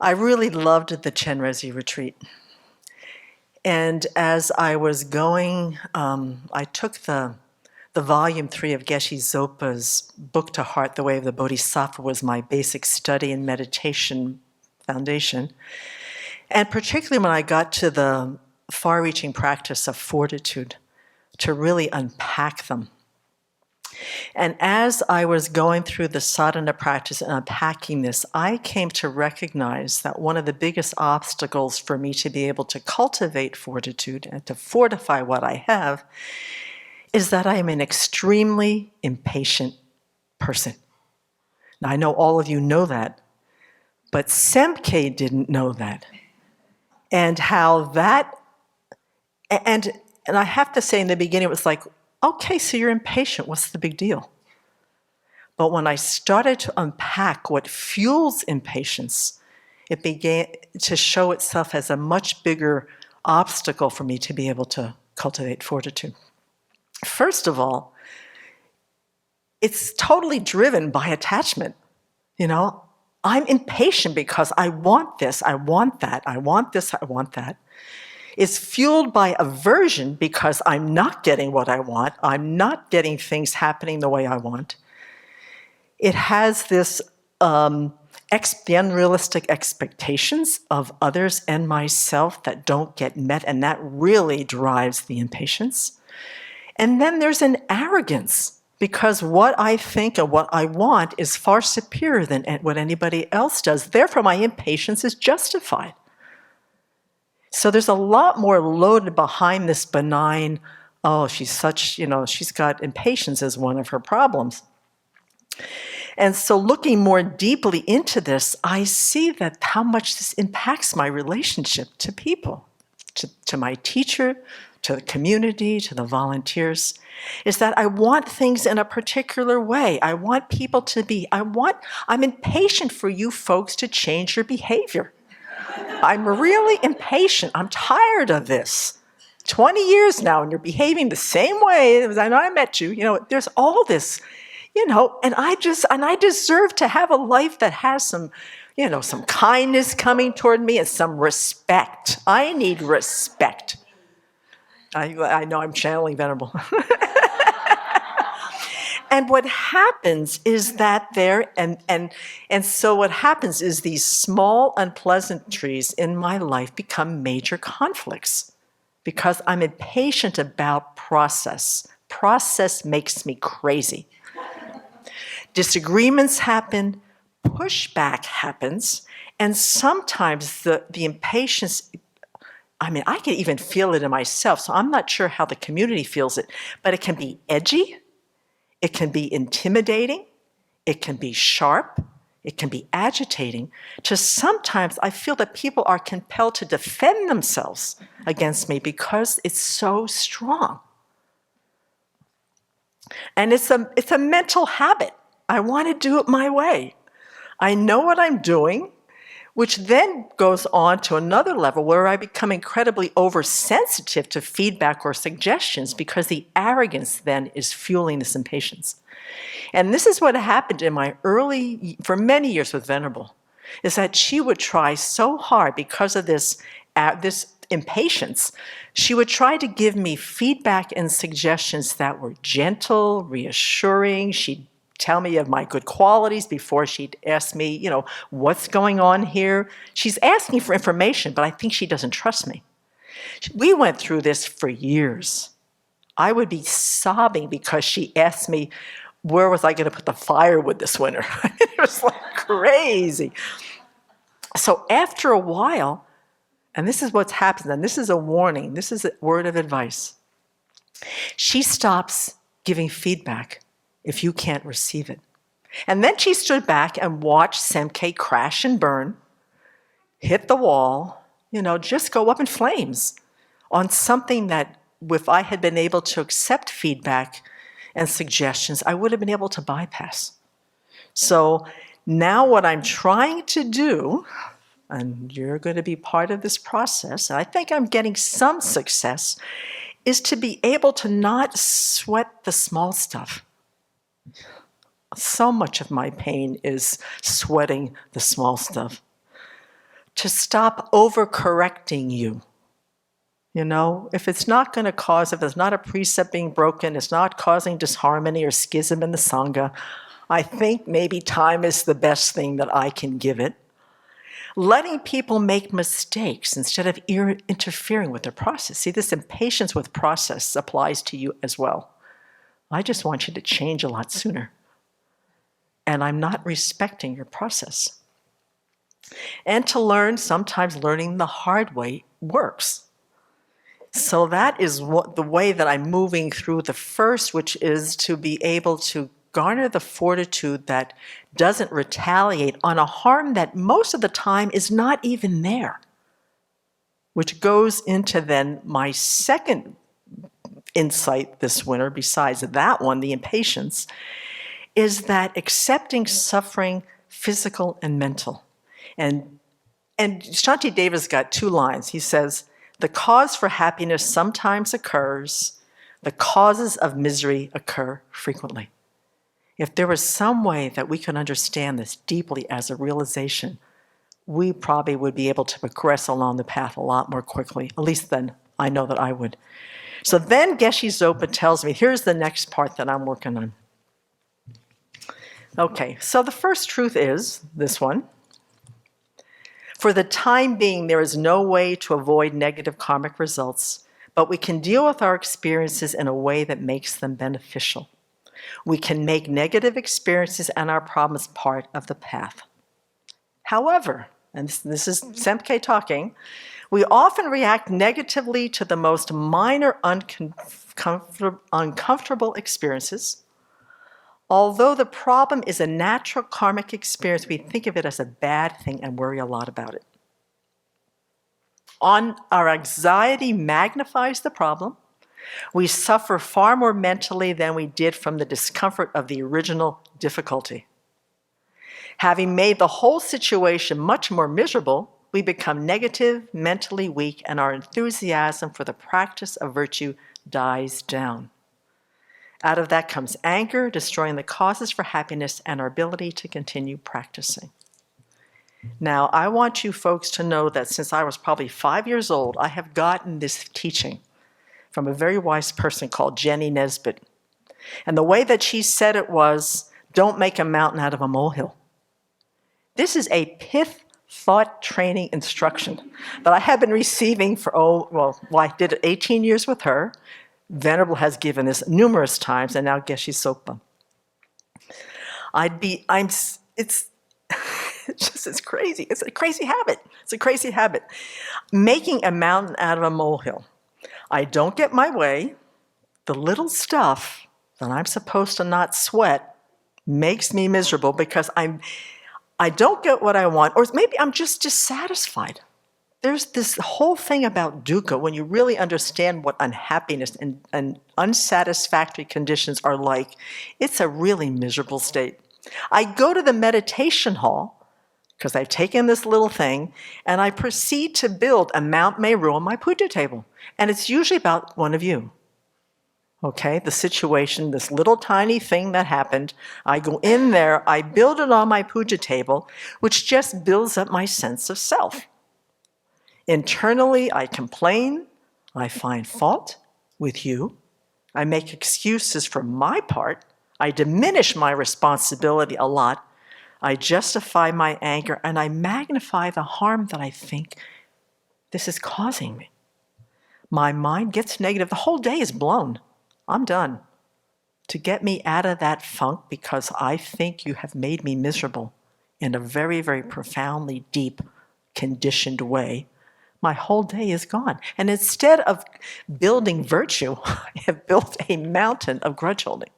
I really loved the Chenrezig retreat. And as I was going, I took the volume 3 of Geshe Zopa's book to heart. The Way of the Bodhisattva was my basic study and meditation foundation. And particularly when I got to the far-reaching practice of fortitude, to really unpack them. And as I was going through the sadhana practice and unpacking this, I came to recognize that one of the biggest obstacles for me to be able to cultivate fortitude and to fortify what I have is that I am an extremely impatient person. Now, I know all of you know that, but Semke didn't know that. And how that, and I have to say in the beginning, it was like, okay, so you're impatient, what's the big deal? But when I started to unpack what fuels impatience, it began to show itself as a much bigger obstacle for me to be able to cultivate fortitude. First of all, it's totally driven by attachment. You know, I'm impatient because I want this, I want that, I want this, I want that. It's fueled by aversion because I'm not getting what I want. I'm not getting things happening the way I want. It has this the unrealistic expectations of others and myself that don't get met, and that really drives the impatience. And then there's an arrogance because what I think and what I want is far superior than what anybody else does. Therefore, my impatience is justified. So there's a lot more loaded behind this benign, oh, she's such, she's got impatience as one of her problems. And so looking more deeply into this, I see that how much this impacts my relationship to people, to my teacher, to the community, to the volunteers, is that I want things in a particular way. I want people to be, I'm impatient for you folks to change your behavior. I'm really impatient. I'm tired of this. 20 years now, and you're behaving the same way as I know I met you. There's all this, and I deserve to have a life that has some, some kindness coming toward me and some respect. I need respect. I know I'm channeling Venerable. And what happens is that so what happens is these small unpleasantries in my life become major conflicts because I'm impatient about process. Process makes me crazy. Disagreements happen, pushback happens, and sometimes the impatience, I can even feel it in myself, so I'm not sure how the community feels it, but it can be edgy. It can be intimidating, it can be sharp, it can be agitating. Sometimes I feel that people are compelled to defend themselves against me because it's so strong. And it's a mental habit. I want to do it my way. I know what I'm doing, which then goes on to another level where I become incredibly oversensitive to feedback or suggestions because the arrogance then is fueling this impatience. And this is what happened in my for many years with Venerable, is that she would try so hard because of this impatience. She would try to give me feedback and suggestions that were gentle, reassuring. She'd tell me of my good qualities before she'd ask me, what's going on here. She's asking for information, but I think she doesn't trust me. We went through this for years. I would be sobbing because she asked me, where was I going to put the firewood this winter? It was like crazy. So after a while, and this is what's happened, and this is a warning, this is a word of advice. She stops giving feedback if you can't receive it. And then she stood back and watched Semke crash and burn, hit the wall, just go up in flames on something that if I had been able to accept feedback and suggestions, I would have been able to bypass. So now what I'm trying to do, and you're going to be part of this process, and I think I'm getting some success, is to be able to not sweat the small stuff. So much of my pain is sweating the small stuff. to stop overcorrecting you. You know, if it's not going to cause, if it's not a precept being broken, it's not causing disharmony or schism in the Sangha, I think maybe time is the best thing that I can give it. Letting people make mistakes instead of interfering with their process. See, this impatience with process applies to you as well. I just want you to change a lot sooner. And I'm not respecting your process. And to learn, sometimes learning the hard way works. So that is the way that I'm moving through the first, which is to be able to garner the fortitude that doesn't retaliate on a harm that most of the time is not even there. Which goes into then my second insight this winter, besides that one, the impatience, is that accepting suffering, physical and mental. And Shanti Deva's got two lines. He says, the cause for happiness sometimes occurs, the causes of misery occur frequently. If there was some way that we could understand this deeply as a realization, we probably would be able to progress along the path a lot more quickly. At least then I know that I would. So then Geshe Zopa tells me, here's the next part that I'm working on. Okay, so the first truth is this one. For the time being, there is no way to avoid negative karmic results, but we can deal with our experiences in a way that makes them beneficial. We can make negative experiences and our problems part of the path. However, and this is Semke talking, we often react negatively to the most minor uncomfortable experiences. Although the problem is a natural karmic experience, we think of it as a bad thing and worry a lot about it. Our anxiety magnifies the problem. We suffer far more mentally than we did from the discomfort of the original difficulty. Having made the whole situation much more miserable, we become negative, mentally weak, and our enthusiasm for the practice of virtue dies down. Out of that comes anger, destroying the causes for happiness and our ability to continue practicing. Now, I want you folks to know that since I was probably 5 years old, I have gotten this teaching from a very wise person called Jenny Nesbitt. And the way that she said it was, don't make a mountain out of a molehill. This is a pith thought training instruction that I have been receiving for, I did it 18 years with her. Venerable has given this numerous times, and now Geshe Zopa. It's crazy. It's a crazy habit. It's a crazy habit. Making a mountain out of a molehill. I don't get my way. The little stuff that I'm supposed to not sweat makes me miserable because I don't get what I want, or maybe I'm just dissatisfied. There's this whole thing about dukkha, when you really understand what unhappiness and unsatisfactory conditions are like, it's a really miserable state. I go to the meditation hall, because I've taken this little thing, and I proceed to build a Mount Meru on my puja table. And it's usually about one of you. Okay, the situation, this little tiny thing that happened, I go in there, I build it on my puja table, which just builds up my sense of self. Internally, I complain, I find fault with you, I make excuses for my part, I diminish my responsibility a lot, I justify my anger, and I magnify the harm that I think this is causing me. My mind gets negative, the whole day is blown. I'm done. To get me out of that funk because I think you have made me miserable in a very, very profoundly deep, conditioned way, my whole day is gone. And instead of building virtue, I have built a mountain of grudge holding.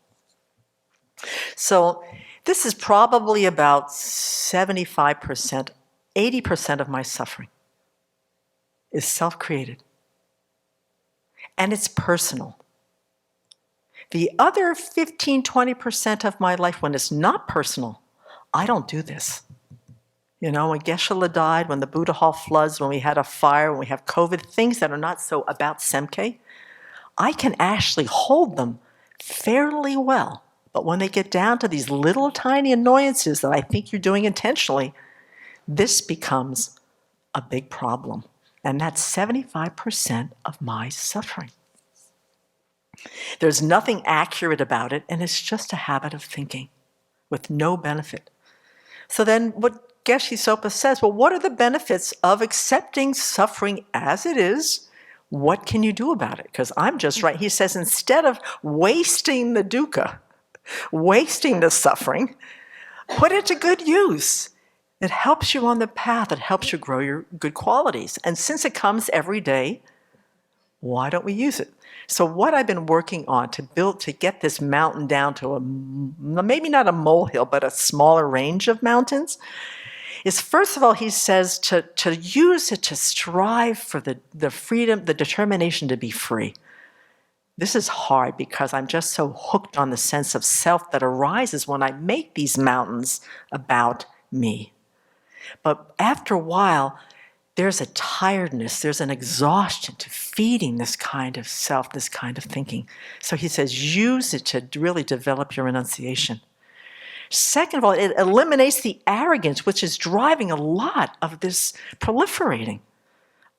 So this is probably about 75%, 80% of my suffering is self-created. And it's personal. The other 15, 20% of my life, when it's not personal, I don't do this. You know, when Geshe-la died, when the Buddha Hall floods, when we had a fire, when we have COVID, things that are not so about Semke, I can actually hold them fairly well. But when they get down to these little tiny annoyances that I think you're doing intentionally, this becomes a big problem. And that's 75% of my suffering. There's nothing accurate about it, and it's just a habit of thinking with no benefit. So then what Geshe-Sopa says, well, what are the benefits of accepting suffering as it is? What can you do about it? Because I'm just right. He says, instead of wasting the dukkha, wasting the suffering, put it to good use. It helps you on the path. It helps you grow your good qualities. And since it comes every day, why don't we use it? So what I've been working on to get this mountain down to maybe not a molehill, but a smaller range of mountains, is first of all, he says to use it to strive for the freedom, the determination to be free. This is hard because I'm just so hooked on the sense of self that arises when I make these mountains about me. But after a while, there's a tiredness, there's an exhaustion to feeding this kind of self, this kind of thinking. So he says, use it to really develop your renunciation. Second of all, it eliminates the arrogance, which is driving a lot of this proliferating.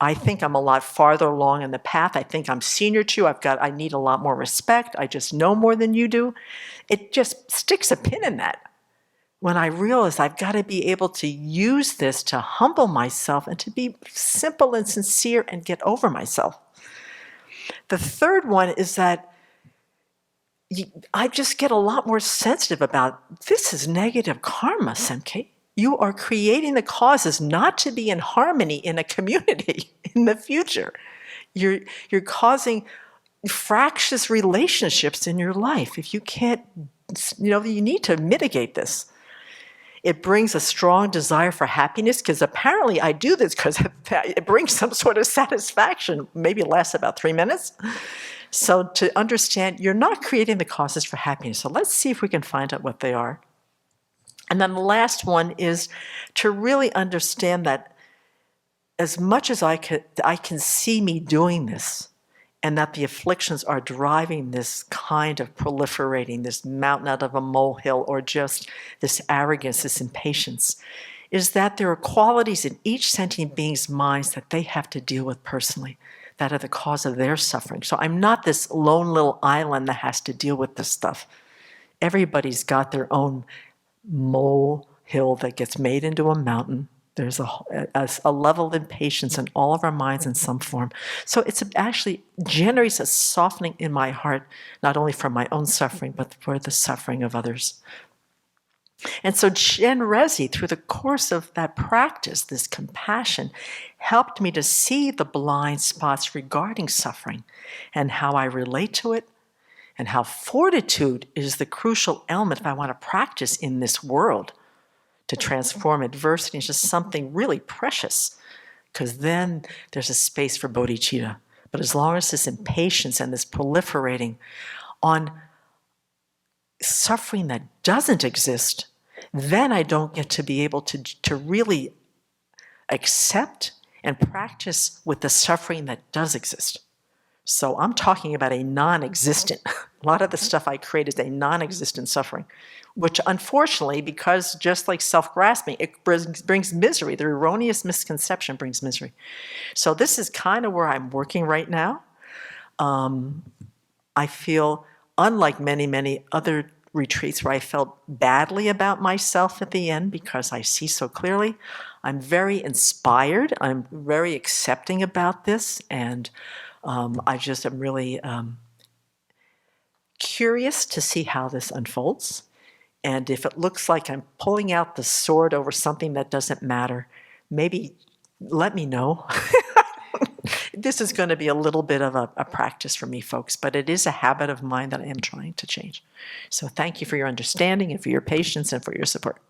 I think I'm a lot farther along in the path. I think I'm senior to you. I need a lot more respect. I just know more than you do. It just sticks a pin in that. When I realize I've got to be able to use this to humble myself and to be simple and sincere and get over myself. The third one is that I just get a lot more sensitive about this is negative karma, Semke. You are creating the causes not to be in harmony in a community in the future. You're causing fractious relationships in your life. If you can't, you need to mitigate this. It brings a strong desire for happiness, because apparently I do this because it brings some sort of satisfaction, maybe it lasts about 3 minutes. So to understand, you're not creating the causes for happiness. So let's see if we can find out what they are. And then the last one is to really understand that as much as I can see me doing this, and that the afflictions are driving this kind of proliferating, this mountain out of a molehill, or just this arrogance, this impatience, is that there are qualities in each sentient being's minds that they have to deal with personally, that are the cause of their suffering. So I'm not this lone little island that has to deal with this stuff. Everybody's got their own molehill that gets made into a mountain. There's a level of impatience in all of our minds in some form. So it actually generates a softening in my heart, not only for my own suffering, but for the suffering of others. And so Chen Rezi, through the course of that practice, this compassion, helped me to see the blind spots regarding suffering and how I relate to it, and how fortitude is the crucial element if I want to practice in this world. To transform adversity into something really precious, because then there's a space for bodhicitta. But as long as this impatience and this proliferating on suffering that doesn't exist, then I don't get to be able to really accept and practice with the suffering that does exist. So I'm talking about a non-existent. A lot of the stuff I create is a non-existent suffering, which unfortunately, because just like self-grasping, it brings misery. The erroneous misconception brings misery. So this is kind of where I'm working right now. I feel, unlike many, many other retreats where I felt badly about myself at the end because I see so clearly, I'm very inspired. I'm very accepting about this, and I just am really curious to see how this unfolds. And if it looks like I'm pulling out the sword over something that doesn't matter, maybe let me know. This is going to be a little bit of a practice for me, folks, but it is a habit of mine that I am trying to change. So thank you for your understanding and for your patience and for your support.